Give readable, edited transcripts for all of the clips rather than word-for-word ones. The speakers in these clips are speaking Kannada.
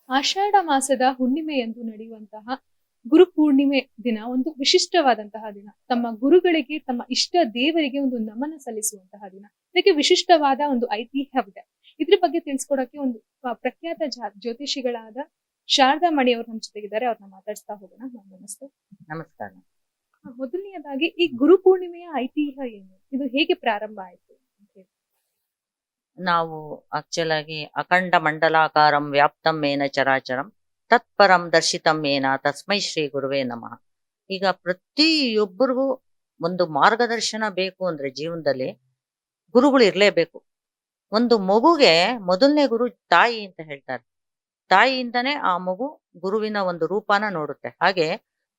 ಆಷಾಢ ಮಾಸದ ಹುಣ್ಣಿಮೆಯಂದು ನಡೆಯುವಂತಹ ಗುರುಪೂರ್ಣಿಮೆ ದಿನ ಒಂದು ವಿಶಿಷ್ಟವಾದಂತಹ ದಿನ. ತಮ್ಮ ಗುರುಗಳಿಗೆ, ತಮ್ಮ ಇಷ್ಟ ದೇವರಿಗೆ ಒಂದು ನಮನ ಸಲ್ಲಿಸುವಂತಹ ದಿನ. ಇದಕ್ಕೆ ವಿಶಿಷ್ಟವಾದ ಒಂದು ಐತಿಹ್ಯವಿದೆ. ಇದ್ರ ಬಗ್ಗೆ ತಿಳಿಸ್ಕೊಡಕ್ಕೆ ಒಂದು ಪ್ರಖ್ಯಾತ ಜ್ಯೋತಿಷಿಗಳಾದ ಶಾರದಾ ಮಣಿ ಅವರು ನಮ್ಮ ಜೊತೆಗಿದ್ದಾರೆ. ಅವ್ರನ್ನ ಮಾತಾಡಿಸ್ತಾ ಹೋಗೋಣ. ನಮಸ್ತೆ. ನಮಸ್ಕಾರ. ಮೊದಲನೆಯದಾಗಿ ಈ ಗುರುಪೂರ್ಣಿಮೆಯ ಐತಿಹ್ಯ ಏನು? ಇದು ಹೇಗೆ ಪ್ರಾರಂಭ ಆಯ್ತು ಅಂತ ಹೇಳಿ. ನಾವು ಆಕ್ಚುಲ್ ಆಗಿ ಅಖಂಡ ಮಂಡಲಾಕಾರಂ ವ್ಯಾಪ್ತಂ ಮೇನ ಚರಾಚರಂ ತತ್ಪರಂ ದರ್ಶಿತಂ ಮೇನ ತಸ್ಮೈ ಶ್ರೀ ಗುರುವೇ ನಮಃ. ಈಗ ಪ್ರತಿಯೊಬ್ಬರಿಗೂ ಒಂದು ಮಾರ್ಗದರ್ಶನ ಬೇಕು ಅಂದ್ರೆ ಜೀವನದಲ್ಲಿ ಗುರುಗಳು ಇರ್ಲೇಬೇಕು. ಒಂದು ಮಗುಗೆ ಮೊದಲನೇ ಗುರು ತಾಯಿ ಅಂತ ಹೇಳ್ತಾರೆ. ತಾಯಿಯಿಂದನೇ ಆ ಮಗು ಗುರುವಿನ ಒಂದು ರೂಪನ ನೋಡುತ್ತೆ. ಹಾಗೆ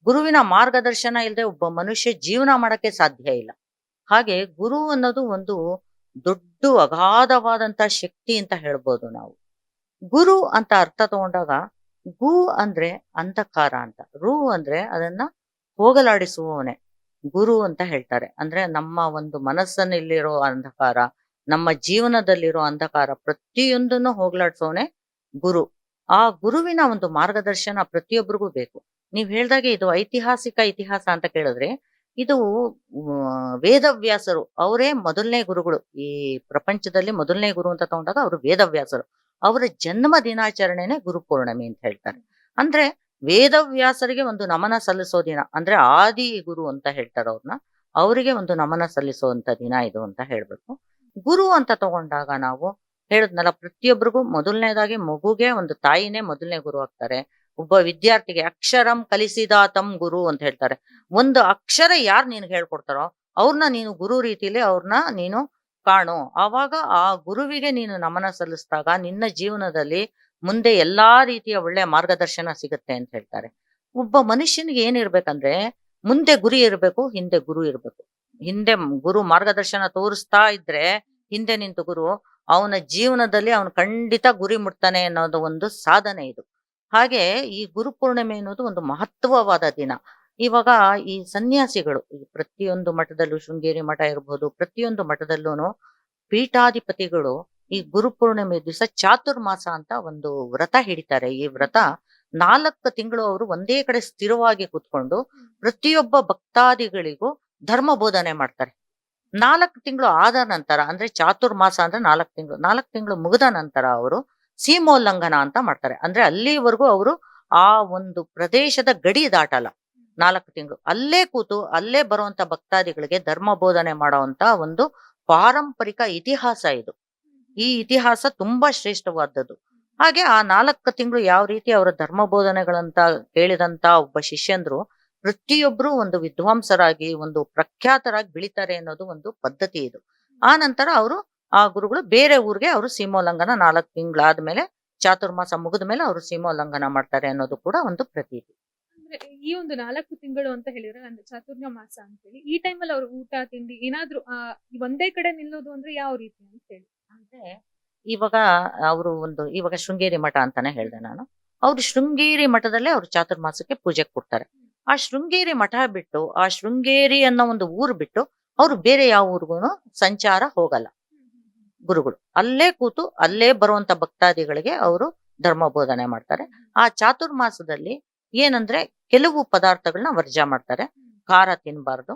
ಗುರುವಿನ ಮಾರ್ಗದರ್ಶನ ಇಲ್ಲದೆ ಒಬ್ಬ ಮನುಷ್ಯ ಜೀವನ ಮಾಡಕ್ಕೆ ಸಾಧ್ಯ ಇಲ್ಲ. ಹಾಗೆ ಗುರು ಅನ್ನೋದು ಒಂದು ದೊಡ್ಡ ಅಗಾಧವಾದಂತ ಶಕ್ತಿ ಅಂತ ಹೇಳ್ಬೋದು ನಾವು. ಗುರು ಅಂತ ಅರ್ಥ ತಗೊಂಡಾಗ ಗು ಅಂದ್ರೆ ಅಂಧಕಾರ ಅಂತ, ರು ಅಂದ್ರೆ ಅದನ್ನ ಹೋಗಲಾಡಿಸುವವನೇ ಗುರು ಅಂತ ಹೇಳ್ತಾರೆ. ಅಂದ್ರೆ ನಮ್ಮ ಒಂದು ಮನಸ್ಸಲ್ಲಿರೋ ಅಂಧಕಾರ, ನಮ್ಮ ಜೀವನದಲ್ಲಿರೋ ಅಂಧಕಾರ ಪ್ರತಿಯೊಂದನ್ನು ಹೋಗಲಾಡಿಸೋನೆ ಗುರು. ಆ ಗುರುವಿನ ಒಂದು ಮಾರ್ಗದರ್ಶನ ಪ್ರತಿಯೊಬ್ಬರಿಗೂ ಬೇಕು. ನೀವ್ ಹೇಳ್ದಾಗೆ ಇದು ಐತಿಹಾಸಿಕ ಇತಿಹಾಸ ಅಂತ ಕೇಳಿದ್ರೆ, ಇದು ವೇದವ್ಯಾಸರು ಅವರೇ ಮೊದಲನೇ ಗುರುಗಳು. ಈ ಪ್ರಪಂಚದಲ್ಲಿ ಮೊದಲನೇ ಗುರು ಅಂತ ತಗೊಂಡಾಗ ಅವರು ವೇದವ್ಯಾಸರು. ಅವರ ಜನ್ಮ ದಿನಾಚರಣೆನೆ ಗುರುಪೂರ್ಣಿಮೆ ಅಂತ ಹೇಳ್ತಾರೆ. ಅಂದ್ರೆ ವೇದವ್ಯಾಸರಿಗೆ ಒಂದು ನಮನ ಸಲ್ಲಿಸೋ ದಿನ, ಅಂದ್ರೆ ಆದಿ ಗುರು ಅಂತ ಹೇಳ್ತಾರೆ ಅವ್ರನ್ನ. ಅವರಿಗೆ ಒಂದು ನಮನ ಸಲ್ಲಿಸುವಂತ ದಿನ ಇದು ಅಂತ ಹೇಳ್ಬೇಕು. ಗುರು ಅಂತ ತಗೊಂಡಾಗ ನಾವು ಹೇಳಿದ್ನಲ್ಲ, ಪ್ರತಿಯೊಬ್ಬರಿಗೂ ಮೊದಲನೇದಾಗಿ ಮಗುಗೆ ಒಂದು ತಾಯಿನೇ ಮೊದಲನೇ ಗುರು ಆಗ್ತಾರೆ. ಒಬ್ಬ ವಿದ್ಯಾರ್ಥಿಗೆ ಅಕ್ಷರಂ ಕಲಿಸಿದಾತಂ ಗುರು ಅಂತ ಹೇಳ್ತಾರೆ. ಒಂದು ಅಕ್ಷರ ಯಾರು ನಿನ್ಗೆ ಹೇಳ್ಕೊಡ್ತಾರೋ ಅವ್ರನ್ನ ನೀನು ಗುರು ರೀತಿಲಿ ಅವ್ರನ್ನ ನೀನು ಕಾಣು. ಆವಾಗ ಆ ಗುರುವಿಗೆ ನೀನು ನಮನ ಸಲ್ಲಿಸಿದಾಗ ನಿನ್ನ ಜೀವನದಲ್ಲಿ ಮುಂದೆ ಎಲ್ಲಾ ರೀತಿಯ ಒಳ್ಳೆ ಮಾರ್ಗದರ್ಶನ ಸಿಗುತ್ತೆ ಅಂತ ಹೇಳ್ತಾರೆ. ಒಬ್ಬ ಮನುಷ್ಯನಿಗೆ ಏನಿರ್ಬೇಕಂದ್ರೆ ಮುಂದೆ ಗುರಿ ಇರ್ಬೇಕು, ಹಿಂದೆ ಗುರು ಇರ್ಬೇಕು. ಹಿಂದೆ ಗುರು ಮಾರ್ಗದರ್ಶನ ತೋರಿಸ್ತಾ ಇದ್ರೆ ಹಿಂದೆ ನಿಂತು ಗುರು ಅವನ ಜೀವನದಲ್ಲಿ ಅವನು ಖಂಡಿತ ಗುರಿ ಮುಟ್ತಾನೆ ಅನ್ನೋದು ಒಂದು ಸಾಧನೆ ಇದು. ಹಾಗೆ ಈ ಗುರುಪೂರ್ಣಿಮೆ ಅನ್ನೋದು ಒಂದು ಮಹತ್ವವಾದ ದಿನ. ಇವಾಗ ಈ ಸನ್ಯಾಸಿಗಳು ಈ ಪ್ರತಿಯೊಂದು ಮಠದಲ್ಲೂ, ಶೃಂಗೇರಿ ಮಠ ಇರ್ಬೋದು, ಪ್ರತಿಯೊಂದು ಮಠದಲ್ಲೂ ಪೀಠಾಧಿಪತಿಗಳು ಈ ಗುರುಪೂರ್ಣಿಮೆ ದಿವಸ ಚಾತುರ್ಮಾಸ ಅಂತ ಒಂದು ವ್ರತ ಹಿಡಿತಾರೆ. ಈ ವ್ರತ 4 ತಿಂಗಳು ಅವರು ಒಂದೇ ಕಡೆ ಸ್ಥಿರವಾಗಿ ಕೂತ್ಕೊಂಡು ಪ್ರತಿಯೊಬ್ಬ ಭಕ್ತಾದಿಗಳಿಗೂ ಧರ್ಮ ಬೋಧನೆ ಮಾಡ್ತಾರೆ. 4 ತಿಂಗಳು ಆದ ನಂತರ, ಅಂದ್ರೆ ಚಾತುರ್ಮಾಸ ಅಂದ್ರೆ 4 ತಿಂಗಳು ಮುಗಿದ ನಂತರ ಅವರು ಸೀಮೋಲ್ಲಂಘನ ಅಂತ ಮಾಡ್ತಾರೆ. ಅಂದ್ರೆ ಅಲ್ಲಿವರೆಗೂ ಅವರು ಆ ಒಂದು ಪ್ರದೇಶದ ಗಡಿ ದಾಟಲ್ಲ. 4 ತಿಂಗಳು ಅಲ್ಲೇ ಕೂತು ಅಲ್ಲೇ ಬರುವಂತ ಭಕ್ತಾದಿಗಳಿಗೆ ಧರ್ಮ ಬೋಧನೆ ಮಾಡುವಂತ ಒಂದು ಪಾರಂಪರಿಕ ಇತಿಹಾಸ ಇದು. ಈ ಇತಿಹಾಸ ತುಂಬಾ ಶ್ರೇಷ್ಠವಾದದ್ದು. ಹಾಗೆ ಆ 4 ತಿಂಗಳು ಯಾವ ರೀತಿ ಅವರ ಧರ್ಮ ಬೋಧನೆಗಳಂತ ಕೇಳಿದಂತ ಒಬ್ಬ ಶಿಷ್ಯಂದ್ರು ಪ್ರತಿಯೊಬ್ರು ಒಂದು ವಿದ್ವಾಂಸರಾಗಿ ಒಂದು ಪ್ರಖ್ಯಾತರಾಗಿ ಬೆಳಿತಾರೆ ಅನ್ನೋದು ಒಂದು ಪದ್ಧತಿ ಇದು. ಆ ನಂತರ ಅವರು ಆ ಗುರುಗಳು ಬೇರೆ ಊರಿಗೆ ಅವರು ಸೀಮೋಲ್ಲಂಘನ 4 ತಿಂಗಳಾದ್ಮೇಲೆ, ಚಾತುರ್ಮಾಸ ಮುಗಿದ ಮೇಲೆ ಅವರು ಸೀಮೋಲ್ಲಂಘನ ಮಾಡ್ತಾರೆ ಅನ್ನೋದು ಕೂಡ ಒಂದು ಪ್ರತೀತಿ. ಅಂದ್ರೆ ಈ ಒಂದು 4 ತಿಂಗಳು ಅಂತ ಹೇಳಿದ್ರೆ ಅಂದ್ರೆ ಚಾತುರ್ಯ ಮಾಸ ಅಂತ ಹೇಳಿ, ಈ ಟೈಮಲ್ಲಿ ಅವ್ರು ಊಟ ತಿಂಡಿ ಏನಾದ್ರು ಒಂದೇ ಕಡೆ ನಿಲ್ಲೋದು ಅಂದ್ರೆ ಯಾವ ರೀತಿ ಅಂತ ಹೇಳಿ. ಅಂದ್ರೆ ಇವಾಗ ಅವರು ಒಂದು ಇವಾಗ ಶೃಂಗೇರಿ ಮಠ ಅಂತಾನೆ ಹೇಳ್ದೆ ನಾನು. ಅವ್ರು ಶೃಂಗೇರಿ ಮಠದಲ್ಲೇ ಅವ್ರು ಚಾತುರ್ಮಾಸಕ್ಕೆ ಪೂಜೆ ಕೊಡ್ತಾರೆ. ಆ ಶೃಂಗೇರಿ ಮಠ ಬಿಟ್ಟು, ಆ ಶೃಂಗೇರಿ ಅನ್ನೋ ಒಂದು ಊರು ಬಿಟ್ಟು ಅವ್ರು ಬೇರೆ ಯಾವ ಊರಿಗೂ ಸಂಚಾರ ಹೋಗಲ್ಲ. ಗುರುಗಳು ಅಲ್ಲೇ ಕೂತು ಅಲ್ಲೇ ಬರುವಂತ ಭಕ್ತಾದಿಗಳಿಗೆ ಅವರು ಧರ್ಮ ಬೋಧನೆ ಮಾಡ್ತಾರೆ. ಆ ಚಾತುರ್ಮಾಸದಲ್ಲಿ ಏನಂದ್ರೆ ಕೆಲವು ಪದಾರ್ಥಗಳನ್ನ ವರ್ಜ ಮಾಡ್ತಾರೆ. ಖಾರ ತಿನ್ಬಾರ್ದು,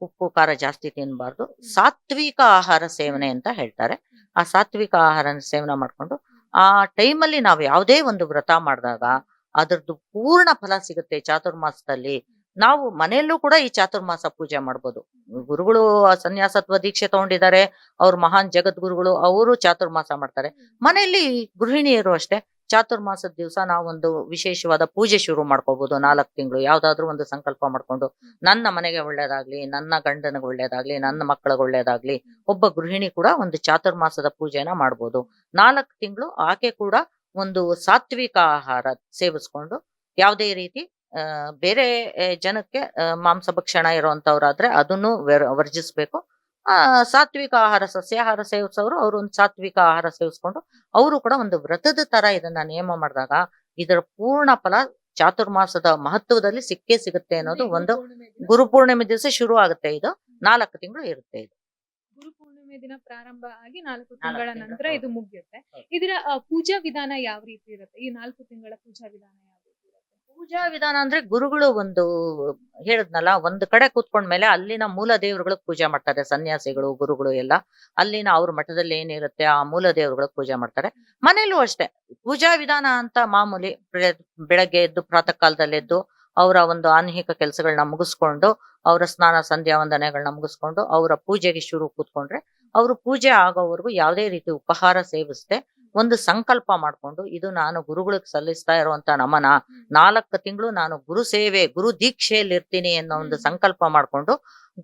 ಉಪ್ಪು ಖಾರ ಜಾಸ್ತಿ ತಿನ್ಬಾರ್ದು, ಸಾತ್ವಿಕ ಆಹಾರ ಸೇವನೆ ಅಂತ ಹೇಳ್ತಾರೆ. ಆ ಸಾತ್ವಿಕ ಆಹಾರ ಸೇವನೆ ಮಾಡ್ಕೊಂಡು ಆ ಟೈಮಲ್ಲಿ ನಾವು ಯಾವುದೇ ಒಂದು ವ್ರತ ಮಾಡಿದಾಗ ಅದರದ್ದು ಪೂರ್ಣ ಫಲ ಸಿಗುತ್ತೆ. ಚಾತುರ್ಮಾಸದಲ್ಲಿ ನಾವು ಮನೆಯಲ್ಲೂ ಕೂಡ ಈ ಚಾತುರ್ಮಾಸ ಪೂಜೆ ಮಾಡ್ಬೋದು. ಗುರುಗಳು ಸನ್ಯಾಸತ್ವ ದೀಕ್ಷೆ ತಗೊಂಡಿದ್ದಾರೆ, ಅವ್ರು ಮಹಾನ್ ಜಗದ್ಗುರುಗಳು, ಅವರು ಚಾತುರ್ಮಾಸ ಮಾಡ್ತಾರೆ. ಮನೆಯಲ್ಲಿ ಗೃಹಿಣಿಯರು ಅಷ್ಟೇ ಚಾತುರ್ಮಾಸದ ದಿವಸ ನಾವೊಂದು ವಿಶೇಷವಾದ ಪೂಜೆ ಶುರು ಮಾಡ್ಕೋಬಹುದು. 4 ತಿಂಗಳು ಯಾವ್ದಾದ್ರು ಒಂದು ಸಂಕಲ್ಪ ಮಾಡ್ಕೊಂಡು, ನನ್ನ ಮನೆಗೆ ಒಳ್ಳೇದಾಗ್ಲಿ, ನನ್ನ ಗಂಡನಿಗೆ ಒಳ್ಳೇದಾಗ್ಲಿ, ನನ್ನ ಮಕ್ಕಳಿಗೆ ಒಳ್ಳೇದಾಗ್ಲಿ, ಒಬ್ಬ ಗೃಹಿಣಿ ಕೂಡ ಒಂದು ಚಾತುರ್ಮಾಸದ ಪೂಜೆನ ಮಾಡ್ಬೋದು. 4 ತಿಂಗಳು ಆಕೆ ಕೂಡ ಒಂದು ಸಾತ್ವಿಕ ಆಹಾರ ಸೇವಿಸ್ಕೊಂಡು, ಯಾವುದೇ ರೀತಿ ಬೇರೆ ಜನಕ್ಕೆ ಮಾಂಸ ಭಕ್ಷಣ ಇರುವಂತವ್ರಾದ್ರೆ ಅದನ್ನು ವರ್ಜಿಸ್ಬೇಕು. ಸಾತ್ವಿಕ ಆಹಾರ, ಸಸ್ಯಾಹಾರ ಸೇವಿಸೋರು ಅವರು ಒಂದು ಸಾತ್ವಿಕ ಆಹಾರ ಸೇವಿಸ್ಕೊಂಡು ಅವರು ಕೂಡ ಒಂದು ವ್ರತದ ತರ ಇದನ್ನ ನೇಮ ಮಾಡಿದಾಗ ಇದರ ಪೂರ್ಣ ಫಲ ಚಾತುರ್ಮಾಸದ ಮಹತ್ವದಲ್ಲಿ ಸಿಕ್ಕೇ ಸಿಗುತ್ತೆ ಅನ್ನೋದು ಒಂದು. ಗುರುಪೂರ್ಣಿಮೆ ದಿವಸ ಶುರು ಆಗುತ್ತೆ ಇದು, 4 ತಿಂಗಳು ಇರುತ್ತೆ ಇದು. ಗುರುಪೂರ್ಣಿಮೆ ಪೂರ್ಣಿಮೆ ದಿನ ಪ್ರಾರಂಭ ಆಗಿ 4 ತಿಂಗಳ ತಿಂಗಳು, ನಂತರ ಇದು ಹೌದು. ಮುಗಿಯುತ್ತೆ. ಹೌದು. ಇದರ ಪೂಜಾ ವಿಧಾನ ಯಾವ ರೀತಿ ಇರುತ್ತೆ? ಈ 4 ತಿಂಗಳ ಪೂಜಾ ವಿಧಾನ ಯಾವ ರೀತಿ ಇರುತ್ತೆ? ಪೂಜಾ ವಿಧಾನ ಅಂದ್ರೆ ಗುರುಗಳು ಒಂದು ಹೇಳಿದ್ನಲ್ಲ, ಒಂದ್ ಕಡೆ ಕೂತ್ಕೊಂಡ್ಮೇಲೆ ಅಲ್ಲಿನ ಮೂಲ ದೇವರುಗಳಿಗೆ ಪೂಜೆ ಮಾಡ್ತಾರೆ. ಸನ್ಯಾಸಿಗಳು, ಗುರುಗಳು ಎಲ್ಲ ಅಲ್ಲಿನ ಅವ್ರ ಮಠದಲ್ಲಿ ಏನಿರುತ್ತೆ ಆ ಮೂಲ ದೇವರುಗಳಿಗೆ ಪೂಜೆ ಮಾಡ್ತಾರೆ. ಮನೇಲೂ ಅಷ್ಟೇ ಪೂಜಾ ವಿಧಾನ ಅಂತ ಮಾಮೂಲಿ ಬೆಳಗ್ಗೆ ಎದ್ದು ಪ್ರಾತಃ ಕಾಲದಲ್ಲಿ ಎದ್ದು ಅವರ ಒಂದು ಆನ್ಹಿಕ ಕೆಲಸಗಳನ್ನ ಮುಗಿಸ್ಕೊಂಡು, ಅವರ ಸ್ನಾನ ಸಂಧ್ಯಾ ವಂದನೆಗಳನ್ನ ಮುಗಿಸ್ಕೊಂಡು ಅವರ ಪೂಜೆಗೆ ಶುರು ಕೂತ್ಕೊಂಡ್ರೆ, ಅವರು ಪೂಜೆ ಆಗೋವರೆಗೂ ಯಾವುದೇ ರೀತಿ ಉಪಹಾರ ಸೇವಿಸದೆ ಒಂದು ಸಂಕಲ್ಪ ಮಾಡ್ಕೊಂಡು, ಇದು ನಾನು ಗುರುಗಳಿಗೆ ಸಲ್ಲಿಸ್ತಾ ಇರುವಂತ ನಮನ, 4 ತಿಂಗಳು ನಾನು ಗುರು ಸೇವೆ, ಗುರು ದೀಕ್ಷೆಯಲ್ಲಿ ಇರ್ತೀನಿ ಅನ್ನೋ ಒಂದು ಸಂಕಲ್ಪ ಮಾಡ್ಕೊಂಡು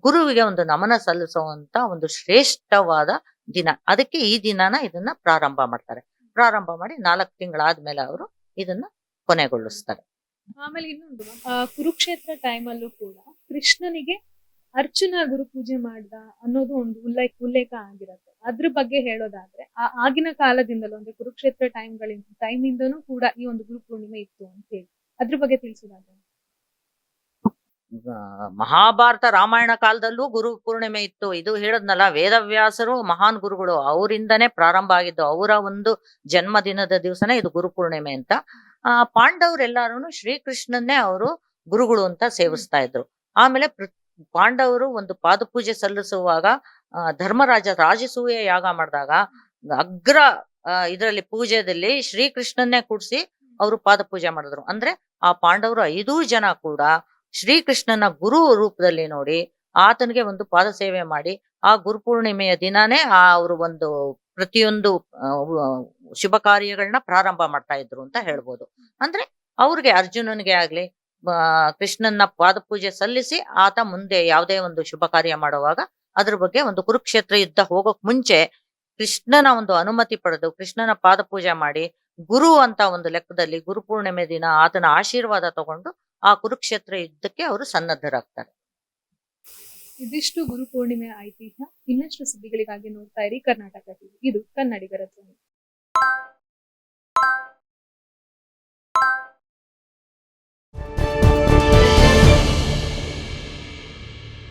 ಗುರುವಿಗೆ ಒಂದು ನಮನ ಸಲ್ಲಿಸುವಂತ ಒಂದು ಶ್ರೇಷ್ಠವಾದ ದಿನ. ಅದಕ್ಕೆ ಈ ದಿನನ ಇದನ್ನ ಪ್ರಾರಂಭ ಮಾಡ್ತಾರೆ. ಪ್ರಾರಂಭ ಮಾಡಿ 4 ತಿಂಗಳಾದ್ಮೇಲೆ ಅವರು ಇದನ್ನ ಕೊನೆಗೊಳಿಸ್ತಾರೆ. ಆಮೇಲೆ ಇನ್ನೊಂದು ಕುರುಕ್ಷೇತ್ರ ಟೈಮಲ್ಲೂ ಕೂಡ ಕೃಷ್ಣನಿಗೆ ಅರ್ಜುನ ಗುರು ಪೂಜೆ ಮಾಡ್ದ ಅನ್ನೋದು ಒಂದು ಉಲ್ಲೇಖ ಆಗಿರುತ್ತೆ. ಅದ್ರ ಬಗ್ಗೆ ಹೇಳೋದಾದ್ರೆ ಆಗಿನ ಕಾಲದಿಂದಲೂ ಅಂದ್ರೆ ಕುರುಕ್ಷೇತ್ರ ಟೈಮಿಂದನೂ ಕೂಡ ಈ ಒಂದು ಗುರು ಪೂರ್ಣಿಮೆ ಇತ್ತು ಅಂತ ಹೇಳಿ ಅದ್ರ ಬಗ್ಗೆ ತಿಳಿಸೋದಾದ್ರೆ. ಮಹಾಭಾರತ ರಾಮಾಯಣ ಕಾಲದಲ್ಲೂ ಗುರು ಪೂರ್ಣಿಮೆ ಇತ್ತು. ಇದು ಹೇಳದ್ನಲ್ಲ, ವೇದವ್ಯಾಸರು ಮಹಾನ್ ಗುರುಗಳು, ಅವರಿಂದನೇ ಪ್ರಾರಂಭ ಆಗಿದ್ದು. ಅವರ ಒಂದು ಜನ್ಮದಿನದ ದಿವಸನೇ ಇದು ಗುರು ಪೂರ್ಣಿಮೆ ಅಂತ. ಪಾಂಡವರೆಲ್ಲಾರು ಶ್ರೀಕೃಷ್ಣನ್ನೇ ಅವರು ಗುರುಗಳು ಅಂತ ಸೇವಿಸ್ತಾ ಇದ್ರು. ಆಮೇಲೆ ಪಾಂಡವರು ಒಂದು ಪಾದಪೂಜೆ ಸಲ್ಲಿಸುವಾಗ ಧರ್ಮರಾಜ ರಾಜಸೂಯ ಯಾಗ ಮಾಡಿದಾಗ ಅಗ್ರ ಇದರಲ್ಲಿ ಪೂಜೆಯಲ್ಲಿ ಶ್ರೀಕೃಷ್ಣನ್ನೇ ಕೂಡಿಸಿ ಅವರು ಪಾದಪೂಜೆ ಮಾಡಿದ್ರು. ಅಂದ್ರೆ ಆ ಪಾಂಡವರು 5 ಜನ ಕೂಡ ಶ್ರೀಕೃಷ್ಣನ ಗುರು ರೂಪದಲ್ಲಿ ನೋಡಿ ಆತನಿಗೆ ಒಂದು ಪಾದ ಸೇವೆ ಮಾಡಿ ಆ ಗುರುಪೂರ್ಣಿಮೆಯ ದಿನಾನೇ ಅವರು ಒಂದು ಪ್ರತಿಯೊಂದು ಶುಭ ಕಾರ್ಯಗಳನ್ನ ಪ್ರಾರಂಭ ಮಾಡ್ತಾ ಇದ್ರು ಅಂತ ಹೇಳ್ಬೋದು. ಅಂದ್ರೆ ಅವ್ರಿಗೆ ಅರ್ಜುನನಿಗೆ ಆಗ್ಲಿ ಕೃಷ್ಣನ ಪಾದಪೂಜೆ ಸಲ್ಲಿಸಿ ಆತ ಮುಂದೆ ಯಾವುದೇ ಒಂದು ಶುಭ ಕಾರ್ಯ ಮಾಡುವಾಗ ಅದ್ರ ಬಗ್ಗೆ ಒಂದು ಕುರುಕ್ಷೇತ್ರ ಯುದ್ಧ ಹೋಗೋಕ್ ಮುಂಚೆ ಕೃಷ್ಣನ ಒಂದು ಅನುಮತಿ ಪಡೆದು ಕೃಷ್ಣನ ಪಾದಪೂಜೆ ಮಾಡಿ ಗುರು ಅಂತ ಒಂದು ಲೆಕ್ಕದಲ್ಲಿ ಗುರುಪೂರ್ಣಿಮೆ ದಿನ ಆತನ ಆಶೀರ್ವಾದ ತಗೊಂಡು ಆ ಕುರುಕ್ಷೇತ್ರ ಯುದ್ಧಕ್ಕೆ ಅವರು ಸನ್ನದ್ಧರಾಗ್ತಾರೆ. ಇದಿಷ್ಟು ಗುರು ಪೂರ್ಣಿಮೆ ಐತಿಹ್ಯ. ಇನ್ನಷ್ಟು ಸುದ್ದಿಗಳಿಗಾಗಿ ನೋಡ್ತಾ ಇರಿ ಕರ್ನಾಟಕ ಟಿವಿ. ಇದು ಕನ್ನಡಿಗರ ಧ್ವನಿ.